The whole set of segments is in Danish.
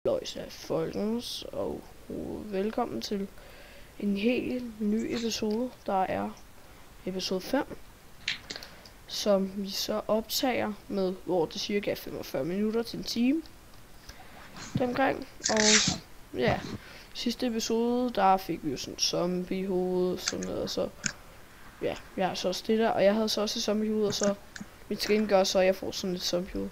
Løjse folkens, og velkommen til en helt ny episode, der er episode 5, som vi så optager med, hvor det cirka er 45 minutter til en time dengang. Og ja, sidste episode, der fik vi jo sådan en zombie-hoved, sådan noget, og så ja, jeg har så også det der, og jeg havde så også et zombie-hoved, og så mit skin gør så, at jeg får sådan et zombie-hoved.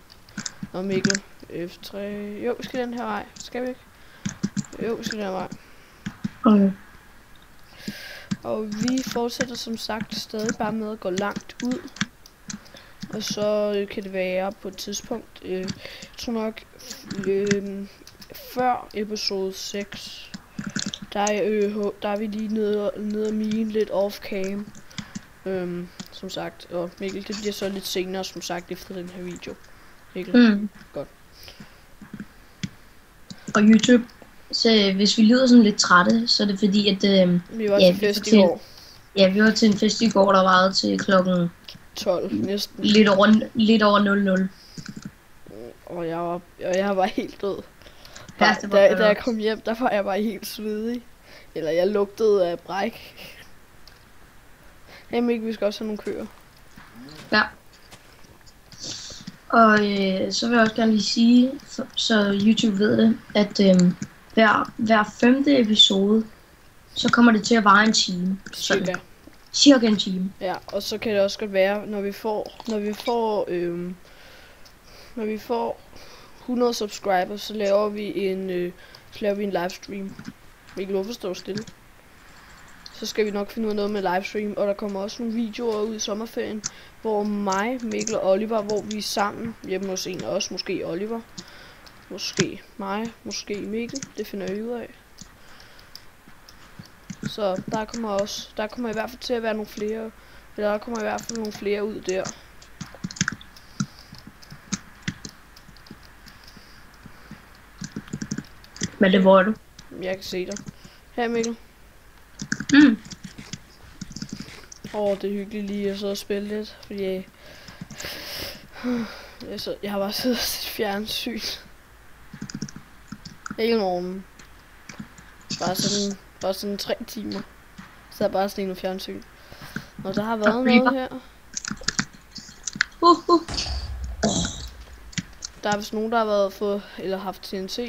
Nå Mikkel, F3, jo, vi skal den her vej, skal vi ikke? Jo, vi skal den her vej. Okay. Og vi fortsætter som sagt stadig bare med at gå langt ud. Og så kan det være på et tidspunkt, jeg tror nok før episode 6, der er vi lige nede og mine lidt off-cam. Som sagt, og Mikkel, det bliver så lidt senere, som sagt, efter den her video. Mikkel, godt. Og YouTube, så hvis vi lyder sådan lidt trætte, så er det fordi, at vi var til fest i går. Ja, vi var til en fest i går, der varede til klokken 12 næsten. Lidt over 00. Og jeg var helt død. Ja, Da jeg kom hjem, der var jeg bare helt svedig. Eller jeg lugtede af bræk. Jamen ikke, vi skal også have nogle køer. Ja. Og så vil jeg også gerne lige sige, så YouTube ved det, at hver 5. episode, så kommer det til at vare en time. Cirka en time. Ja, og så kan det også godt være, når vi får 100 subscribers, så laver vi en livestream. Mikkel, hvorfor står stille? Så skal vi nok finde ud af noget med livestream, og der kommer også nogle videoer ud i sommerferien, hvor mig, Mikkel og Oliver, hvor vi er sammen hjemme hos en af os, måske Oliver, måske mig, måske Mikkel, det finder jeg ud af. Så der kommer i hvert fald til at være nogle flere, eller der kommer i hvert fald nogle flere ud der. Men det var du. Jeg kan se dig. Her Mikkel. Det er hyggeligt lige at så og spille lidt, fordi jeg har bare siddet og set fjernsyn hele morgenen. Bare sådan 3 timer. Så er bare sådan noget fjernsyn. Og der har været noget her. Der er vist nogen, der har været eller haft TNT.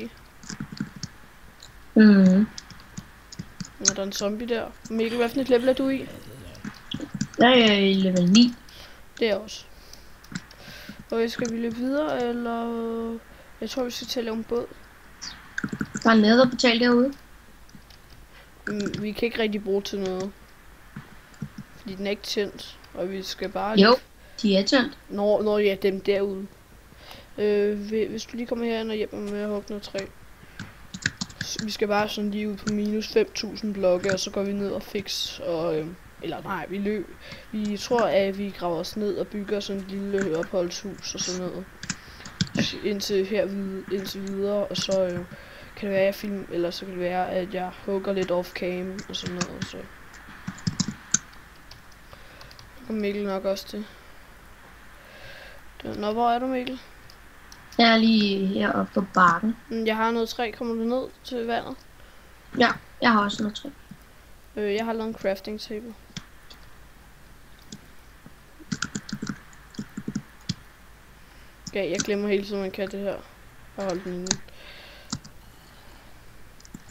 Og der er en zombie der. Mikkel, hvad for et level er du i? Jeg er i level 9. Det er også. Og skal vi løbe videre, eller? Jeg tror, vi skal til at lave en båd. Der er nede og betale derude. Vi kan ikke rigtig bruge til noget. Fordi den er ikke tændt. Og vi skal bare... Jo, de er tændt. Når ja, dem derude. Hvis du lige kommer herhen og hjælper mig med at hugge noget træ. Vi skal bare sådan lige ud på minus 5.000 blokke, og så går vi ned og fix, og eller nej, vi tror, at vi graver os ned og bygger sådan et lille opholdshus og sådan noget. Indtil videre, og så kan det være, at jeg eller så kan det være, at jeg hugger lidt off-cam og sådan noget, så. Og Mikkel nok også til. Nå, hvor er du, Mikkel? Jeg er lige heroppe på bakken. Jeg har noget træ. Kommer du ned til vandet? Ja, jeg har også noget træ. Jeg har lavet en crafting table. Okay, jeg glemmer hele tiden, man kan det her. Bare hold den inde.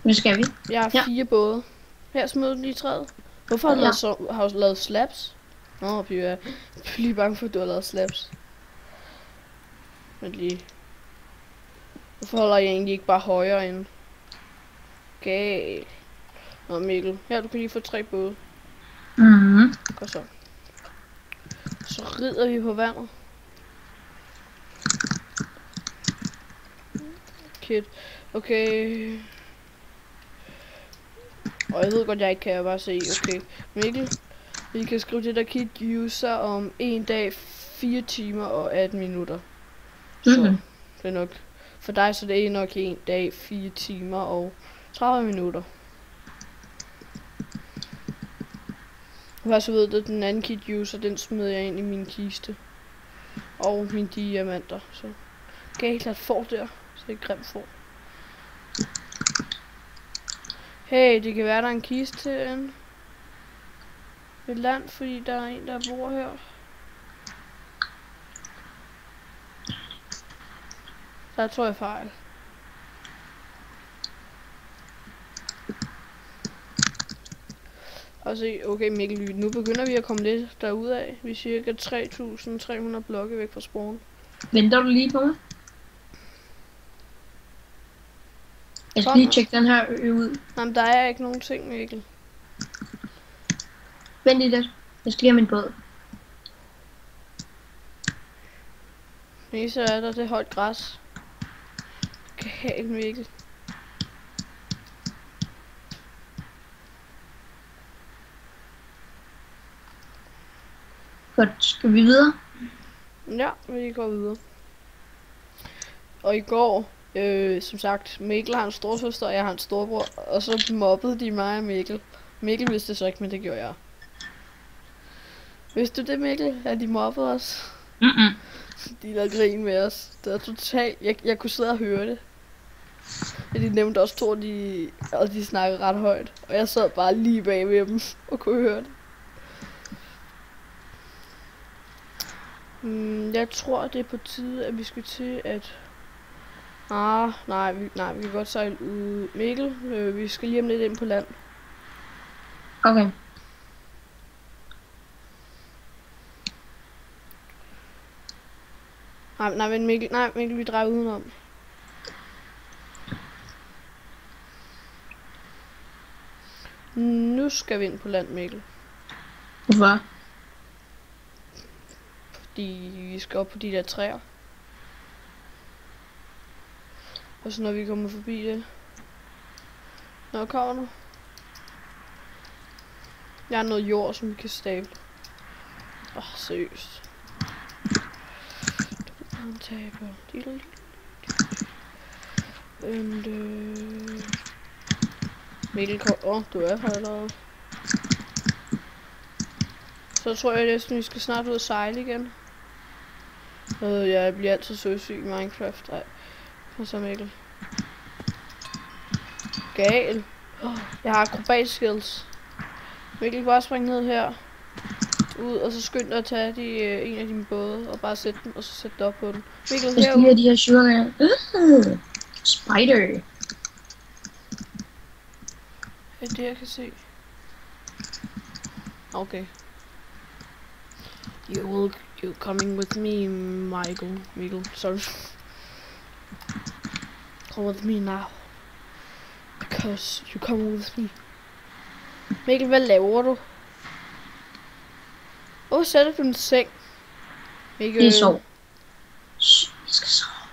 Nu skal vi. Jeg har 4 både. Her smider du lige træet. Hvorfor har du lavet slabs? Nå, Pia. Jeg er lige bange for, at du har lavet slabs. Men lige. Hvorfor holder jeg egentlig ikke bare højere end? Gal. Nå Mikkel, her du kan lige få 3 både. Godt så. Så rider vi på vandet. Kid. Okay. Og jeg ved godt, jeg ikke kan bare se. Okay. Mikkel, vi kan skrive det der kit user om 1 dag, 4 timer og 18 minutter. Så det er nok. For dig så det er nok 1 dag, 4 timer og 30 minutter. Og så ved det, den anden kit user, den smider jeg ind i min kiste. Og mine diamanter, så. Galt at få der, så det er grimt for. Hey, det kan være, der er en kiste til et land, fordi der er en, der bor her. Der tror jeg fejl. Og se, okay Mikkel, nu begynder vi at komme lidt derudad. Vi er cirka 3.300 blokke væk fra spawn. Venter du lige på mig? Jeg skal lige tjekke den her ø ud. Jamen, der er ikke nogen ting, Mikkel. Vent lige lidt. Jeg skal lige have min båd. Nej, så er der det højt græs. Galt, Mikkel. Godt, skal vi videre? Ja, vi går videre. Og i går, som sagt, Mikkel har en storsøster, og jeg har en storbror, og så mobbede de mig og Mikkel. Mikkel vidste det så ikke, men det gjorde jeg. Vidste du det, Mikkel? At de mobbede os? De lavede grin med os. Det var totalt... Jeg kunne sidde og høre det. Ja, de nævnte også to, og de snakkede ret højt. Og jeg sad bare lige bag ved dem og kunne høre det. Jeg tror, det er på tide, at vi skal til at... Nej, vi kan godt sejle ud. Mikkel, vi skal lige om lidt ind på land. Okay. Men Mikkel, vi drejer udenom. Nu skal vi ind på land, Mikkel. Hvorfor? Fordi vi skal op på de der træer. Og så når vi kommer forbi det. Nå, kommer nu. Jeg har noget jord, som vi kan stable. Seriøst. Han taber. Mikkel, du er her allerede. Så tror jeg næsten, vi skal snart ud og sejle igen. Jeg bliver altid søsyg i Minecraft. Ej. Og så Mikkel. Gal. Jeg har acrobat skills. Mikkel kan bare springe ned her. Ud, og så skynd dig at tage en af dine både, og bare sætte den, og så sætte det op på den. Mikkel, jeg skal lige have de her sugar. Spider. Er det jeg kan se? Okay. You coming with me, Mikkel, sorry. Come with me now. Because you come with me. Mikkel, hvad laver du? Sætter du en seng? Mikkel. Det er sov. Vi skal sove.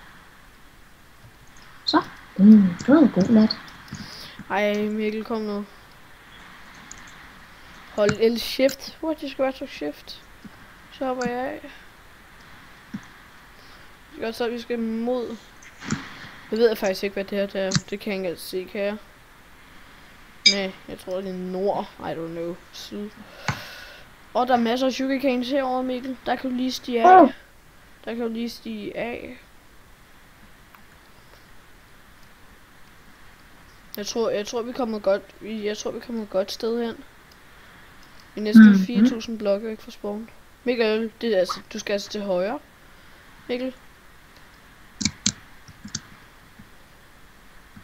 Så. Det var en god nat. Ej, Mikkel, kom nu. Hold shift. Det skal være shift. Så hopper jeg af. Det er godt så, at vi skal mod. Jeg ved faktisk ikke, hvad det her det er. Det kan jeg ikke altid se, kan jeg? Nej, jeg tror, det er nord. I don't know. Syd. Og der er masser af sugarcanes herovre, Mikkel. Der kan du lige stige af. Jeg tror vi kommer godt. Jeg tror vi kommer et godt sted hen. Vi er næsten 4.000 blokke væk fra spawn. Mikkel, det er altså, du skal altså til højre. Mikkel.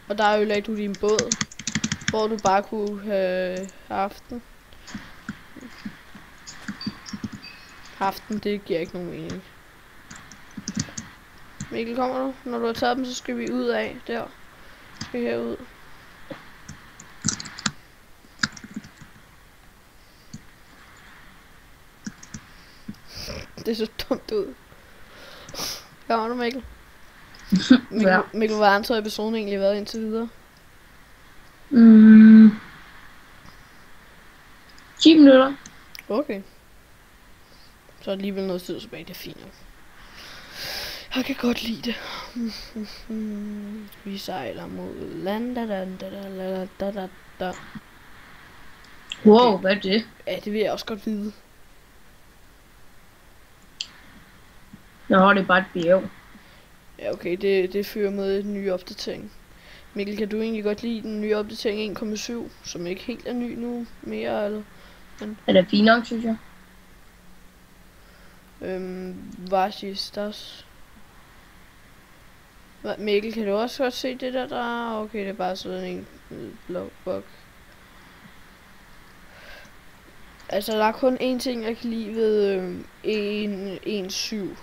Og der ødelagde du din båd, hvor du bare kunne have haft den. Det giver ikke nogen mening. Mikkel, kommer du? Når du har taget dem, så skal vi ud af der. Skal herud. Det er så dumt ud. Kommer du, Mikkel? Mikkel, hvor har episoden egentlig været indtil videre? 10 minutter. Okay. Så er det alligevel noget tid tilbage, det er fint. Jeg kan godt lide det. Vi sejler mod land. Wow, hvad er det? Ja, det vil jeg også godt vide. Nå, det er bare et bjerg. Ja, okay, det fører med en ny opdatering. Mikkel, kan du egentlig godt lide den nye opdatering 1.7, som ikke helt er ny nu mere, eller? Men, Det er fint nok, synes jeg. Varsistas. Mikkel, kan du også godt se det der? Okay, det er bare sådan en blogbog. Altså, der er kun én ting, jeg kan lide ved 1.7.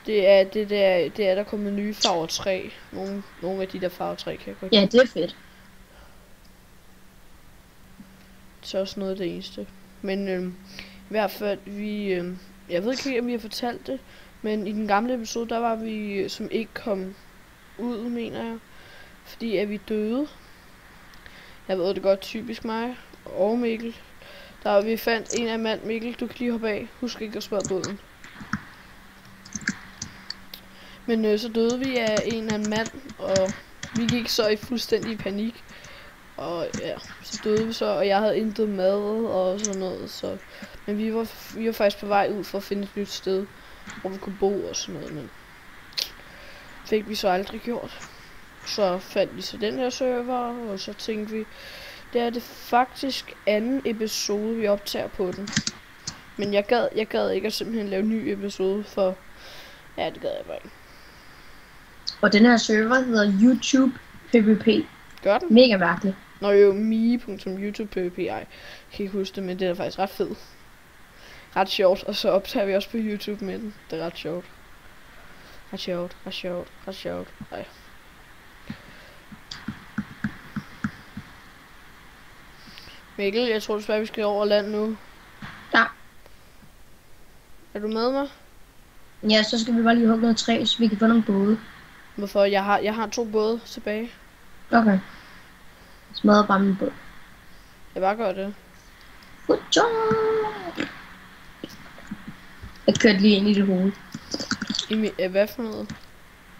Det er der kommer nye farver 3. Nogle af de der farver 3 kan jeg godt lide. Ja, det er fedt. Så også noget af det eneste. Men i hvert fald, jeg ved ikke, om vi har fortalt det, men i den gamle episode, der var vi, som ikke kom ud, mener jeg. Fordi at vi døde. Jeg ved det godt, typisk mig og Mikkel. Vi fandt en af mand. Mikkel, du kan lige hoppe af. Husk ikke at spørge båden. Men så døde vi af en mand, og vi gik så i fuldstændig panik. Og ja, så døde vi så, og jeg havde intet mad og sådan noget. Så. Men vi var faktisk på vej ud for at finde et nyt sted, hvor vi kunne bo og sådan noget. Men fik vi så aldrig gjort. Så fandt vi så den her server, og så tænkte vi, det er det faktisk anden episode, vi optager på den. Men jeg gad ikke at simpelthen lave en ny episode, for ja, det gad jeg bare ikke. Og den her server hedder YouTube PvP. Gør den? Mega mærkeligt. Nå jo, mi.youtube.pvp. Jeg kan ikke huske det, men det er faktisk ret fedt. Ret sjovt, og så optager vi også på YouTube med den. Det er ret sjovt. Ret sjovt. Ej. Mikkel, jeg tror desværre, vi skal over land nu. Ja. Er du med mig? Ja, så skal vi bare lige hugge noget træ, så vi kan få nogle både. Hvorfor? Jeg har 2 både tilbage. Okay. Smadrer bare min båd. Jeg bare gør det. Good job! Jeg kørte lige ind i dit hoved. Hvad for noget?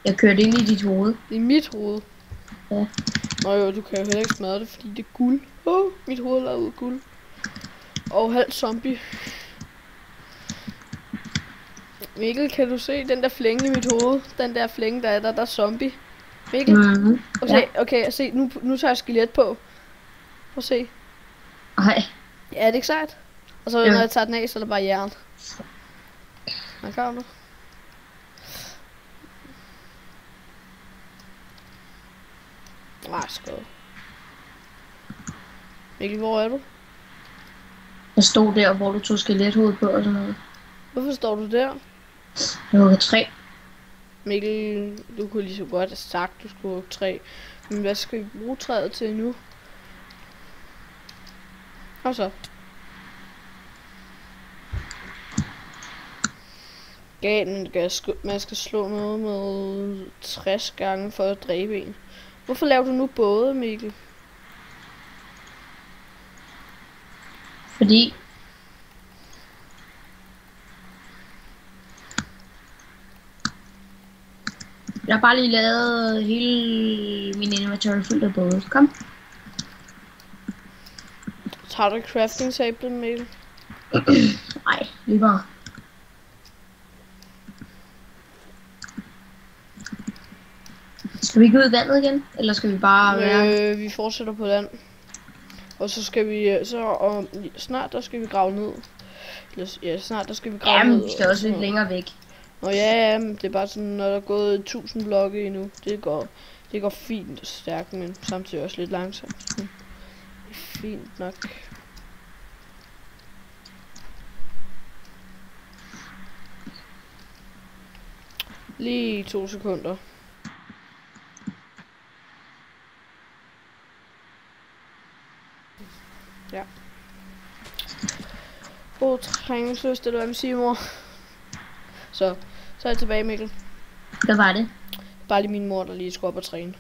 Jeg kørte ind i dit hoved. I mit hoved? Ja. Nå jo, du kan jo heller ikke smadre det, fordi det er guld. Mit hoved er lavet ud guld. Og halv zombie. Mikkel, kan du se den der flænge i mit hoved? Den der flænge, der er zombie. Mikkel? Mm-hmm. Okay, se, nu tager jeg skelet på. Prøv at se. Ej. Ja, er det ikke sejt? Og så når jeg tager den af, så er der bare jern. Hvad gør du? Nej, skål. Mikkel, hvor er du? Jeg stod der, hvor du tog skelethovedet på og sådan noget. Hvorfor står du der? Jeg hugger træ. Mikkel, du kunne lige så godt have sagt, du skulle hugge træ. Men hvad skal vi bruge træet til nu? Og så. Man skal slå noget med 60 gange for at dræbe en. Hvorfor laver du nu både, Mikkel? Fordi jeg har bare lige lavet hele min inventory fyldt af både. Kom. Tager du crafting table, Mikkel? Nej, lige bare. Skal vi gå ud i vandet igen? Eller skal vi bare være? Vi fortsætter på land. Og så skal vi snart der skal vi grave ned. Ja, snart der skal vi grave ned. Jamen, vi skal også lidt længere væk. Nå ja, det er bare sådan, når der er gået 1000 blokke endnu. Det går fint og stærkt, men samtidig også lidt langsomt. Det er fint nok. Lige 2 sekunder. Ja. Træningslyst, eller hvad man siger, mor. Så er jeg tilbage, Mikkel. Hvad var det? Bare lige min mor, der lige skulle op og træne.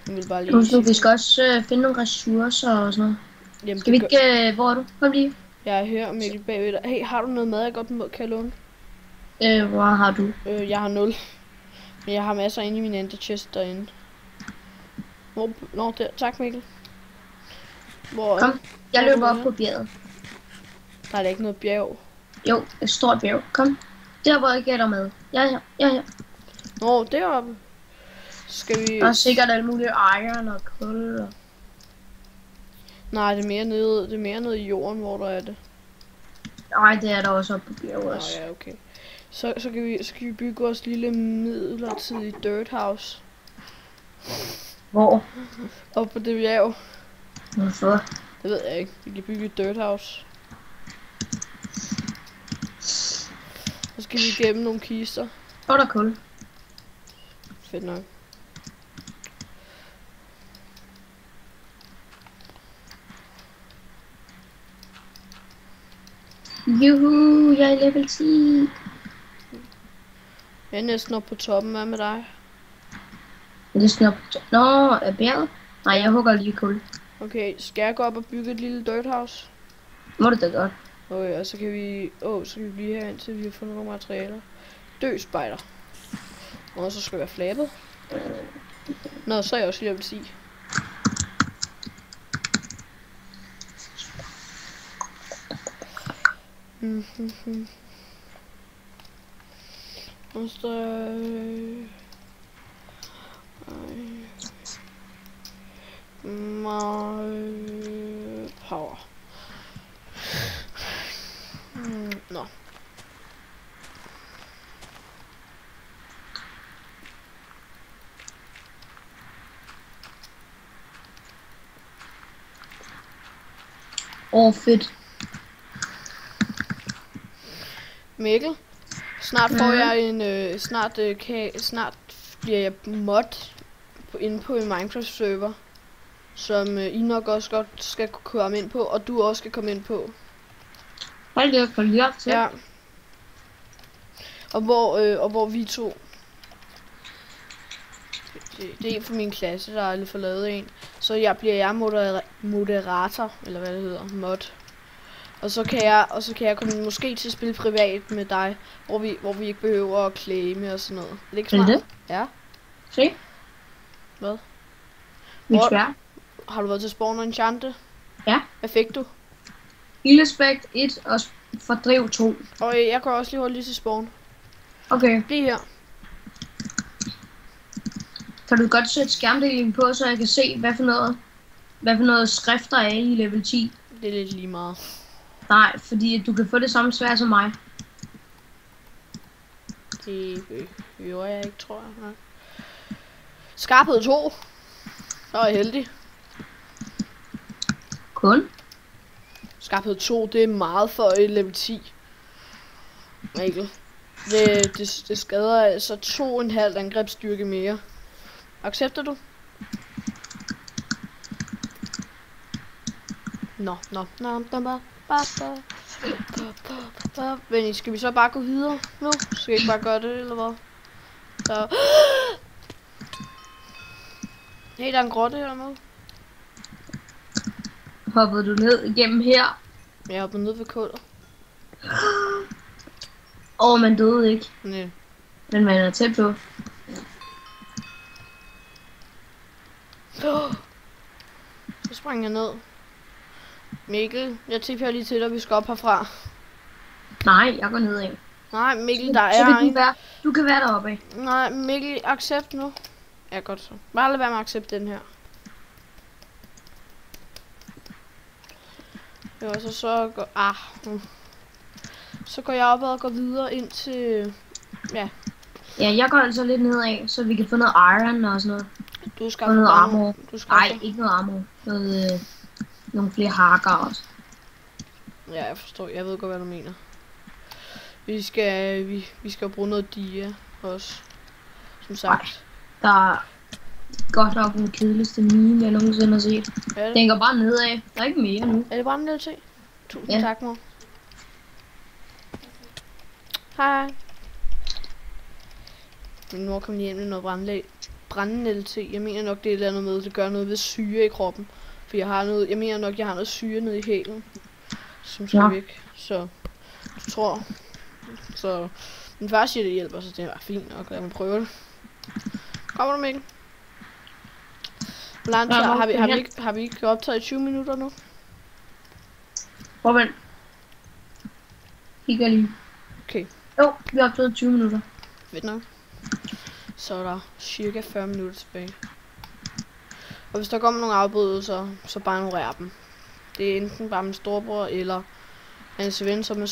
Hun vil bare lige vi skal også finde nogle ressourcer og sådan noget. Jamen, skal vi ikke... hvor er du? Kom lige. Jeg er her, Mikkel, bagved dig. Hey, har du noget mad, jeg godt kan låne? Hvor har du? Jeg har 0. Men jeg har masser inde i min ender chest derinde. Nå, der. Tak, Mikkel. Kom, jeg løber op på bjerget. Der er da ikke noget bjerg. Jo, et stort bjerg. Kom. Der hvor jeg gætter med. Ja. Nå, deroppe. Skal vi... Der er sikkert alle mulige iron og kul og... Nej, det er mere nede i jorden, hvor der er det. Nej, det er der også oppe på bjerget også. Ja, okay. Så kan vi bygge vores lille midlertidige dirt house. Hvor? Op på det bjerg. Hvorfor? Det ved jeg ikke. Vi kan bygge et dirt house. Så skal vi igennem nogle kister. Hvor er der kul? Fedt nok. Juhu, jeg er level 10. Jeg er næsten oppe på toppen. Hvad med dig? Er det sådan op? Nå, er bjerget? Nej, jeg hugger lige kul. Okay, skal jeg gå op og bygge et lille dirt house? Må det da godt. Okay, og så kan vi... så kan vi blive her indtil vi har fundet nogle materialer. Dø, spider. Og så skal jeg være flabet. Nå, så er jeg også level 10. Og så... Power. Nå. Fedt. Mikkel, snart får jeg en snart bliver jeg mod inde på en Minecraft server, som I nok også godt skal komme ind på, og du også skal komme ind på. Hold det op, lige op til. Ja. Og hvor vi to. Det er en fra min klasse, der aldrig får lavet en. Så bliver jeg moderator, eller hvad det hedder, mod. Og så kan jeg komme måske til at spille privat med dig, hvor vi ikke behøver at claime og sådan noget. Er det ikke smart? Det? Ja. Se. Hvad? Mit sværd. Har du været til spawn og enchante? Ja. Hvad fik du? Ildespekt 1 og fordriv 2. Og jeg kan også lige holde lige til spawn. Okay. Bliv her. Kan du godt sætte skærmdelingen på, så jeg kan se, hvad for noget skrift der er i level 10? Det er lidt lige meget. Nej, fordi du kan få det samme sværd som mig. Det gjorde jeg ikke, tror jeg. Nej. Skarphed 2. Så er jeg heldig. Kun? Skarphed 2, det er meget for et level 10. Mikkel. Det skader altså 2,5 angrebsstyrke mere. Accepter du? Nå. Men skal vi så bare gå videre nu? Skal vi ikke bare gøre det, eller hvad? Så... Hey, der er en grotte hernede. Hoppede du ned igennem her? Jeg hoppede ned ved kullet. Man døde ikke. Nej. Men man er tæt på. Så sprang jeg ned. Mikkel, jeg tipper lige til dig, vi skal op herfra. Nej, jeg går nedad. Nej, Mikkel, der er en. Du kan være deroppe af. Nej, Mikkel, accept nu. Ja, godt så. Bare lad være med at accepte den her. Jo, så går... Så går jeg op og går videre ind til... Ja. Ja, jeg går altså lidt nedad, så vi kan få noget iron og sådan noget. Du skal noget armor. Nej, ikke noget armor. Nogle flere hakker også. Ja, jeg forstår. Jeg ved godt, hvad du mener. Vi skal bruge noget dia også. Som sagt. Der er godt nok den kedeligste mine, jeg nogensinde har set. Den går bare nedad. Der er ikke mere nu. Er det bare en lille ting? Tusind tak, mor. Hej. Min mor kom lige hjem med noget brændende te. Jeg mener nok, det er et eller andet med, det gør noget ved syre i kroppen. For jeg mener nok, jeg har noget syre nede i hælen, som skal væk. Så, du tror. Så, min far siger, det hjælper, så det var fint nok, lad mig prøve det. Kommer du, Mikkel? Hvor lang tid har vi ikke optaget 20 minutter nu? Prøv vent. Kigger lige. Okay. Jo, vi har optaget 20 minutter. Fedt nok. Så er der cirka 40 minutter tilbage. Og hvis der kommer nogle afbrydelser, så bare ignorer dem. Det er enten bare min storebror eller hans ven, som er